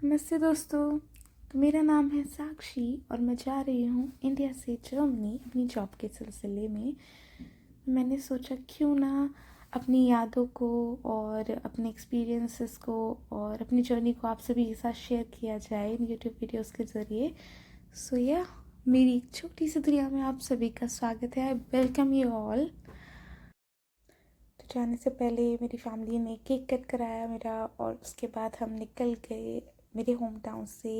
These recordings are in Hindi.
नमस्ते दोस्तों। तो मेरा नाम है साक्षी और मैं जा रही हूँ इंडिया से जर्मनी अपनी जॉब के सिलसिले में। मैंने सोचा क्यों ना अपनी यादों को और अपने एक्सपीरियंसेस को और अपनी जर्नी को आप सभी के साथ शेयर किया जाए इन यूट्यूब वीडियोस के ज़रिए। सो या मेरी एक छोटी सी दुनिया में आप सभी का स्वागत है। I welcome you all. तो जाने से पहले मेरी फैमिली ने केक कट कराया मेरा और उसके बाद हम निकल गए मेरे होम टाउन से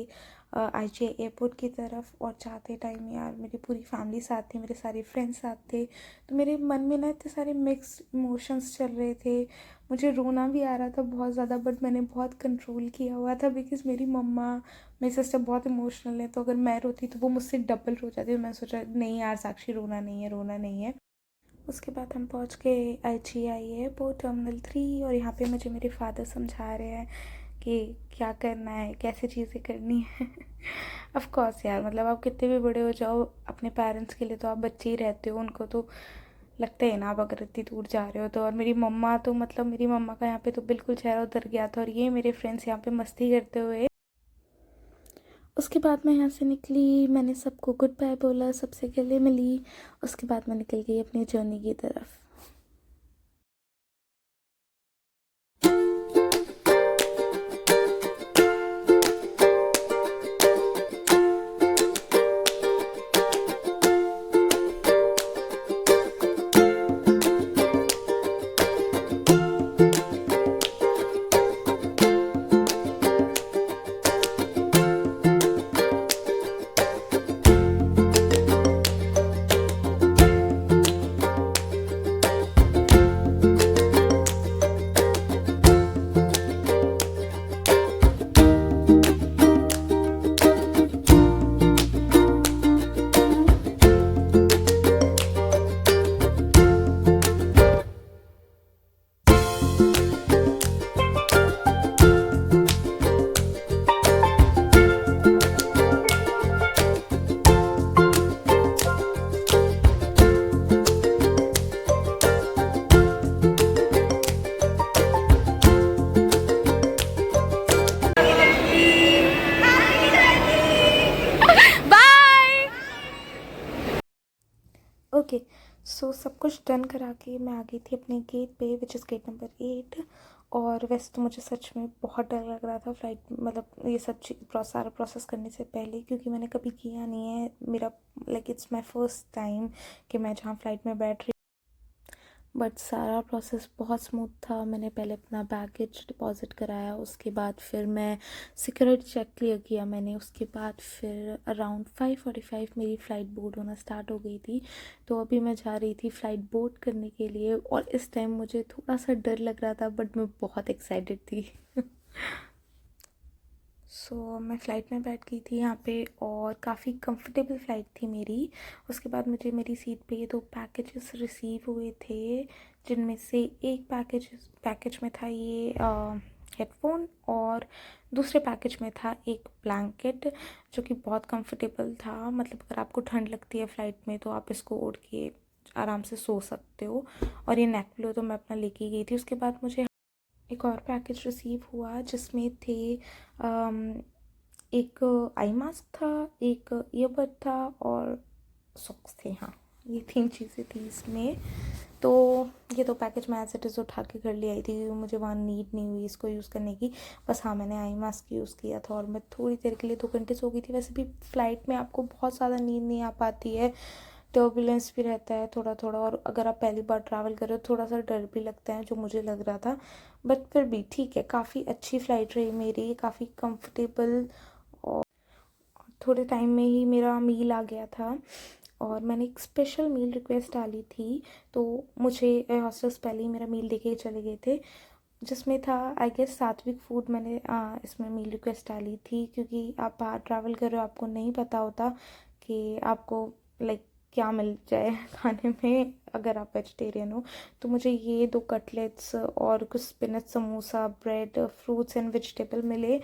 आईजीआई एयरपोर्ट की तरफ। और जाते टाइम यार मेरी पूरी फैमिली साथ थी, मेरे सारे फ्रेंड्स साथ थे। तो मेरे मन में ना इतने सारे मिक्स इमोशंस चल रहे थे। मुझे रोना भी आ रहा था बहुत ज़्यादा, बट मैंने बहुत कंट्रोल किया हुआ था बिकॉज़ मेरी मम्मा मेरी सिस्टर बहुत इमोशनल है। तो अगर मैं रोती तो वो मुझसे डबल रो जाती। तो मैं सोचा नहीं यार साक्षी, रोना नहीं है, रोना नहीं है। उसके बाद हम पहुंच गए आईजीआई एयरपोर्ट टर्मिनल 3 और यहाँ पे मुझे मेरे फादर समझा रहे हैं कि क्या करना है, कैसे चीज़ें करनी है। ऑफ कोर्स यार, मतलब आप कितने भी बड़े हो जाओ अपने पेरेंट्स के लिए तो आप बच्चे ही रहते हो। उनको तो लगता है ना आप अगर इतनी दूर जा रहे हो तो। और मेरी मम्मा तो मतलब मेरी मम्मा का यहाँ पे तो बिल्कुल चेहरा उतर गया था। और ये मेरे फ्रेंड्स यहाँ पे मस्ती करते हुए। उसके बाद मैं यहाँ से निकली, मैंने सबको गुड बाय बोला, सबसे गले मिली। उसके बाद मैं निकल गई अपनी जर्नी की तरफ। ओके, सो सब कुछ डन करा के मैं आ गई थी अपने गेट पे विच इज़ गेट नंबर 8। और वैसे तो मुझे सच में बहुत डर लग रहा था फ्लाइट, मतलब ये सब सारा प्रोसेस करने से पहले, क्योंकि मैंने कभी किया नहीं है। मेरा like it's my first time कि मैं जहाँ फ़्लाइट में बैठ रही। बट सारा प्रोसेस बहुत स्मूथ था। मैंने पहले अपना बैगेज डिपॉज़िट कराया, उसके बाद फिर मैं सिक्योरिटी चेक क्लियर किया मैंने। उसके बाद फिर अराउंड 5:45 मेरी फ़्लाइट बोर्ड होना स्टार्ट हो गई थी। तो अभी मैं जा रही थी फ़्लाइट बोर्ड करने के लिए। और इस टाइम मुझे थोड़ा सा डर लग रहा था बट मैं बहुत एक्साइटेड थी। मैं फ़्लाइट में बैठ गई थी यहाँ पे और काफ़ी कंफर्टेबल फ़्लाइट थी मेरी। उसके बाद मुझे मेरी सीट पे 2 पैकेजेस रिसीव हुए थे, जिनमें से एक पैकेज में था ये हेडफोन और दूसरे पैकेज में था एक ब्लैंकेट जो कि बहुत कंफर्टेबल था। मतलब अगर आपको ठंड लगती है फ़्लाइट में तो आप इसको ओढ़ के आराम से सो सकते हो। और ये नेक पिलो तो मैं अपना लेके गई थी। उसके बाद मुझे एक और पैकेज रिसीव हुआ जिसमें थे एक आई मास्क था, एक ईयरबड था और सॉक्स थे। हाँ, ये 3 चीज़ें थी इसमें। तो ये 2 पैकेज मैं एज इट इज़ उठा के घर ले आई थी क्योंकि मुझे वहाँ नीड नहीं हुई इसको यूज़ करने की। बस हाँ, मैंने आई मास्क यूज़ किया था और मैं थोड़ी देर के लिए 2 घंटे सो गई थी। वैसे भी फ़्लाइट में आपको बहुत ज़्यादा नींद नहीं आ पाती है, टर्बुलेंस भी रहता है थोड़ा थोड़ा। और अगर आप पहली बार ट्रैवल कर रहे हो थोड़ा सा डर भी लगता है, जो मुझे लग रहा था। बट फिर भी ठीक है, काफ़ी अच्छी फ़्लाइट रही मेरी, काफ़ी कंफर्टेबल। और थोड़े टाइम में ही मेरा मील आ गया था और मैंने एक स्पेशल मील रिक्वेस्ट डाली थी। तो मुझे हॉस्टल्स पहले ही मेरा मील देके चले गए थे, जिसमें था आई गेस सात्विक फूड। मैंने इसमें मील रिक्वेस्ट डाली थी क्योंकि आप बाहर ट्रैवल कर रहे हो, आपको नहीं पता होता कि आपको लाइक क्या मिल जाए खाने में अगर आप वेजिटेरियन हो। तो मुझे ये 2 कटलेट्स और कुछ spinach samosa, bread, fruits and vegetable मिले।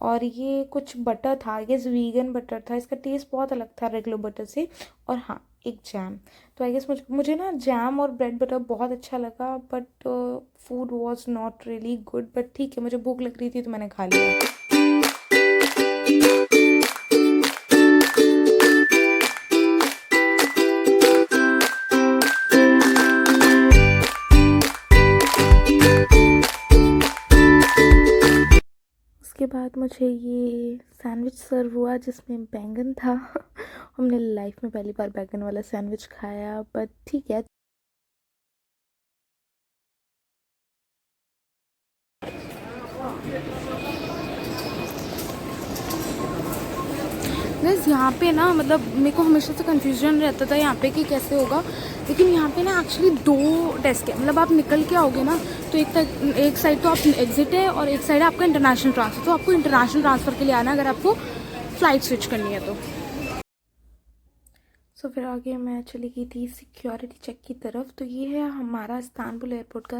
और ये कुछ बटर था, ये वीगन बटर था, इसका टेस्ट बहुत अलग था रेगुलर बटर से। और हाँ, एक जैम। तो आई गेस मुझे ना जैम और ब्रेड बटर बहुत अच्छा लगा, but food was not really good. But ठीक है, मुझे भूख लग रही थी तो मैंने खा लिया। उसके बाद मुझे ये सैंडविच सर्व हुआ जिसमें बैंगन था। हमने लाइफ में पहली बार बैंगन वाला सैंडविच खाया, बट ठीक है। बस यहाँ पे ना मतलब मेरे को हमेशा से कन्फ्यूजन रहता था यहाँ पे कि कैसे होगा, लेकिन यहाँ पे ना एक्चुअली 2 डेस्क है। मतलब आप निकल के आओगे ना तो एक साइड तो आप एग्जिट है और एक साइड है आपका इंटरनेशनल ट्रांसफ़र। तो आपको इंटरनेशनल ट्रांसफ़र के लिए आना है अगर आपको फ़्लाइट स्विच करनी है तो। सो फिर आगे मैं चली गई थी सिक्योरिटी चेक की तरफ। तो ये है हमारा इस्तांबुल एयरपोर्ट का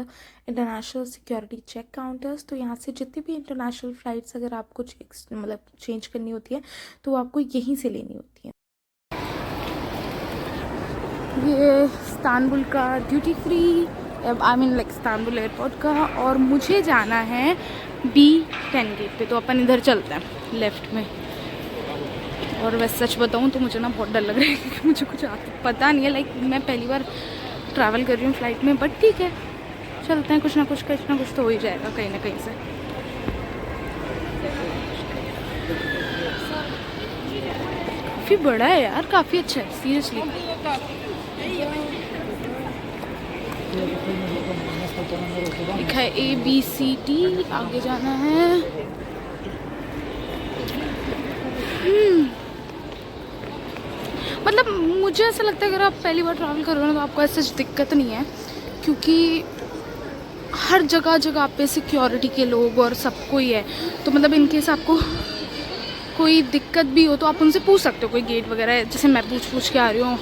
इंटरनेशनल सिक्योरिटी चेक काउंटर्स। तो यहाँ से जितनी भी इंटरनेशनल फ़्लाइट्स अगर आपको मतलब चेंज करनी होती है तो आपको यहीं से लेनी होती है। ये इस्तांबुल का duty free, I mean like Istanbul airport का। और मुझे जाना है B10 गेट पे, तो अपन इधर चलते हैं लेफ़्ट में। और वैसे सच बताऊँ तो मुझे ना बहुत डर लग रहा है क्योंकि मुझे कुछ पता नहीं है। लाइक मैं पहली बार ट्रैवल कर रही हूँ फ़्लाइट में, बट ठीक है चलते हैं। कुछ ना कुछ तो हो ही जाएगा कहीं ना कहीं से। काफ़ी बड़ा है यार, काफ़ी अच्छा है सीरियसली। लिखा है ABCD, आगे जाना है। मतलब मुझे ऐसा लगता है अगर आप पहली बार ट्रैवल कर रहे हो ना तो आपको ऐसे दिक्कत नहीं है, क्योंकि हर जगह पे सिक्योरिटी के लोग और सब कोई है। तो मतलब इनकेस आपको कोई दिक्कत भी हो तो आप उनसे पूछ सकते हो, कोई गेट वगैरह जैसे मैं पूछ के आ रही हूँ।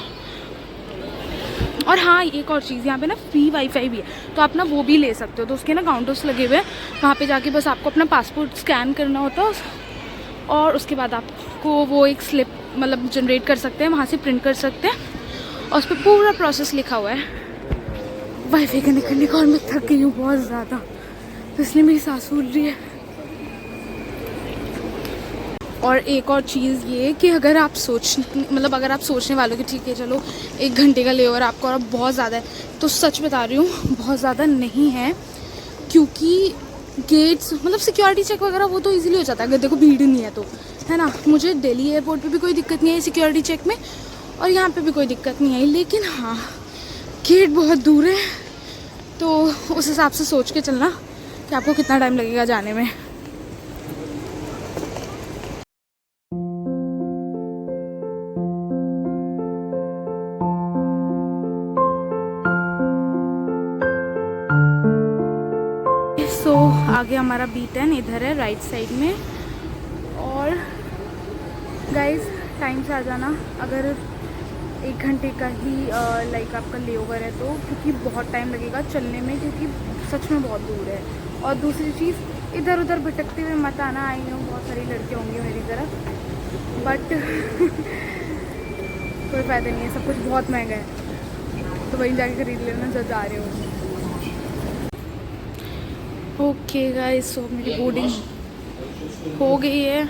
और हाँ एक और चीज़, यहाँ पे ना फ्री वाईफाई भी है, तो आप ना वो भी ले सकते हो। तो उसके ना काउंटर्स लगे हुए हैं, वहाँ पे जाके बस आपको अपना पासपोर्ट स्कैन करना होता है और उसके बाद आपको वो एक स्लिप मतलब जनरेट कर सकते हैं, वहाँ से प्रिंट कर सकते हैं और उस पर पूरा प्रोसेस लिखा हुआ है। वाईफाई कनेक्ट करने का और मैं थक गई हूँ बहुत ज़्यादा, तो इसलिए मेरी सांस फूल रही है। और एक और चीज़ ये कि अगर आप अगर आप सोचने वालों कि ठीक है चलो 1 घंटे का लेओवर आपको और बहुत ज़्यादा है, तो सच बता रही हूँ बहुत ज़्यादा नहीं है। क्योंकि गेट्स मतलब सिक्योरिटी चेक वगैरह वो तो इजीली हो जाता है अगर देखो भीड़ नहीं है तो, है ना। मुझे दिल्ली एयरपोर्ट पे भी कोई दिक्कत नहीं आई सिक्योरिटी चेक में और यहाँ पे भी कोई दिक्कत नहीं आई, लेकिन हाँ गेट बहुत दूर है, तो उस हिसाब से सोच के चलना कि आपको कितना टाइम लगेगा जाने में। सो आगे हमारा B10 इधर है राइट साइड में। और गाइस टाइम से आ जाना अगर 1 घंटे का ही लाइक आपका लेओवर है तो, क्योंकि बहुत टाइम लगेगा चलने में, क्योंकि सच में बहुत दूर है। और दूसरी चीज़ इधर उधर भटकते हुए मत आना। आई नो बहुत सारी लड़कियाँ होंगी मेरी तरफ, बट कोई फ़ायदा नहीं है, सब कुछ बहुत महंगा है, तो वहीं जाके खरीद लेना जब जा रहे हो। ओके गाइस, सो मेरी बोर्डिंग हो गई है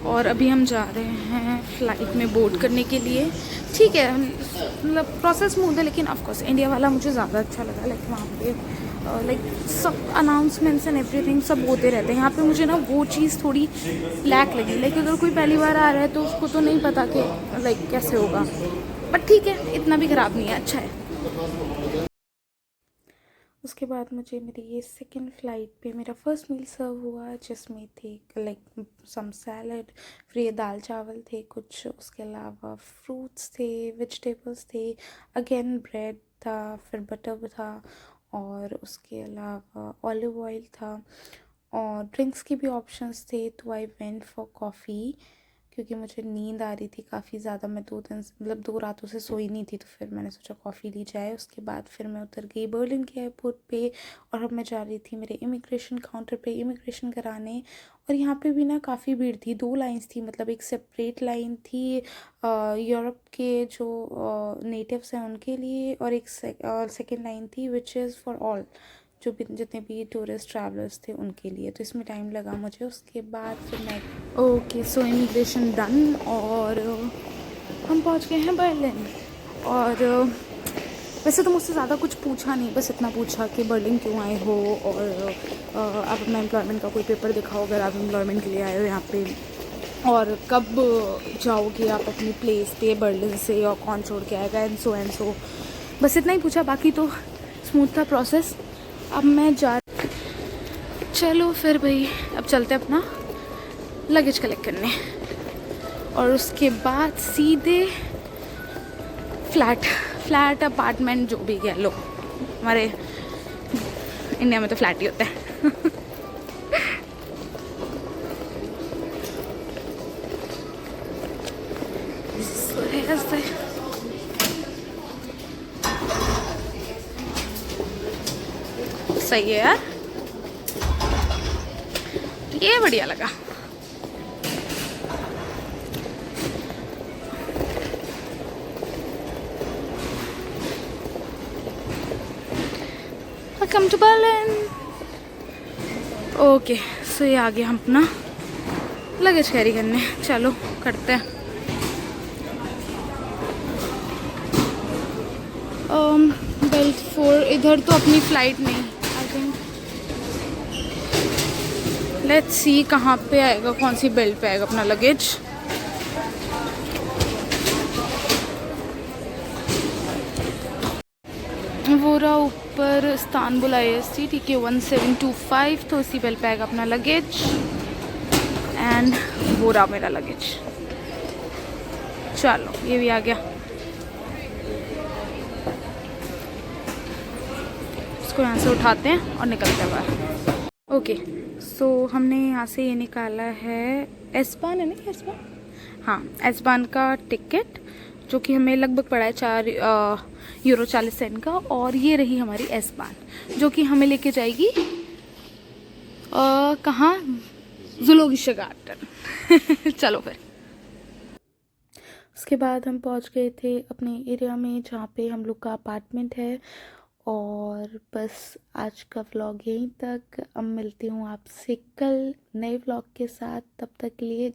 और अभी हम जा रहे हैं फ़्लाइट में बोर्ड करने के लिए। ठीक है मतलब प्रोसेस स्मूथ है, लेकिन ऑफकोर्स इंडिया वाला मुझे ज़्यादा अच्छा लगा। लाइक वहाँ पे लाइक सब अनाउंसमेंट्स एंड एवरीथिंग सब होते रहते हैं। यहाँ पे मुझे ना वो चीज़ थोड़ी लैक लगी। लाइक अगर कोई पहली बार आ रहा है तो उसको तो नहीं पता कि लाइक कैसे होगा, बट ठीक है इतना भी ख़राब नहीं है, अच्छा है। उसके बाद मुझे मेरी ये सेकंड फ़्लाइट पे मेरा फर्स्ट मील सर्व हुआ, जिसमें थे लाइक सम सैलड, फ्री दाल चावल थे कुछ, उसके अलावा फ्रूट्स थे, वेजिटेबल्स थे, अगेन ब्रेड था, फिर बटर था और उसके अलावा ऑलिव ऑयल था और ड्रिंक्स की भी ऑप्शंस थे। तो आई वेंट फॉर कॉफ़ी क्योंकि मुझे नींद आ रही थी काफ़ी ज़्यादा। मैं 2 रातों से सोई नहीं थी, तो फिर मैंने सोचा कॉफ़ी ली जाए। उसके बाद फिर मैं उतर गई बर्लिन के एयरपोर्ट पे और अब मैं जा रही थी मेरे इमिग्रेशन काउंटर पे इमिग्रेशन कराने। और यहाँ पे भी ना काफ़ी भीड़ थी, 2 लाइन्स थी। मतलब एक सेपरेट लाइन थी यूरोप के जो नेटिव्स हैं उनके लिए, और एक सेकेंड लाइन थी विच इज़ फॉर ऑल, जो भी जितने भी टूरिस्ट ट्रैवलर्स थे उनके लिए, तो इसमें टाइम लगा मुझे। उसके बाद फिर मैं ओके, सो इमिग्रेशन डन और हम पहुंच गए हैं बर्लिन। और वैसे तो मुझसे ज़्यादा कुछ पूछा नहीं, बस इतना पूछा कि बर्लिन क्यों आए हो और आप अपना एम्प्लॉयमेंट का कोई पेपर दिखाओ अगर आप एम्प्लॉयमेंट के लिए आए हो यहाँ पे, और कब जाओगे आप अपनी प्लेस पे बर्लिन से, और कौन छोड़ के आएगा, एंड सो बस इतना ही पूछा। बाकी तो स्मूथ था प्रोसेस। अब मैं चलो फिर भाई, अब चलते अपना लगेज कलेक्ट करने और उसके बाद सीधे फ्लैट अपार्टमेंट जो भी कह लो, हमारे इंडिया में तो फ्लैट ही होता है। सही है यार, ये बढ़िया लगा। Welcome to Berlin. Okay, so ये आ गया हम अपना लगेज कैरी करने। चलो करते हैं। बेल्ट 4 इधर तो अपनी फ़्लाइट नहीं, आई थिंक। लेट्स सी कहाँ पे आएगा, कौन सी बेल्ट पे आएगा अपना लगेज। वो रहा ऊपर इस्तांबुल IST TK 1725, तो इसी बेल्ट पे आएगा अपना लगेज। एंड वो रहा मेरा लगेज। चलो ये भी आ गया, इसको यहाँ से उठाते हैं और निकलते हैं बाहर। ओके, सो हमने यहाँ से ये निकाला है एस-बान, है ना एस-बान? हाँ, एस-बान का टिकट, जो कि हमें लगभग पड़ा है 4 यूरो 40 सेंट का। और ये रही हमारी एस-बान, जो कि हमें लेके जाएगी कहाँ, ज़ूलॉजिकल गार्डन। चलो फिर। उसके बाद हम पहुंच गए थे अपने एरिया में जहाँ पे हम लोग का अपार्टमेंट है। और बस आज का व्लॉग यहीं तक। अब मिलती हूँ आपसे कल नए व्लॉग के साथ, तब तक के लिए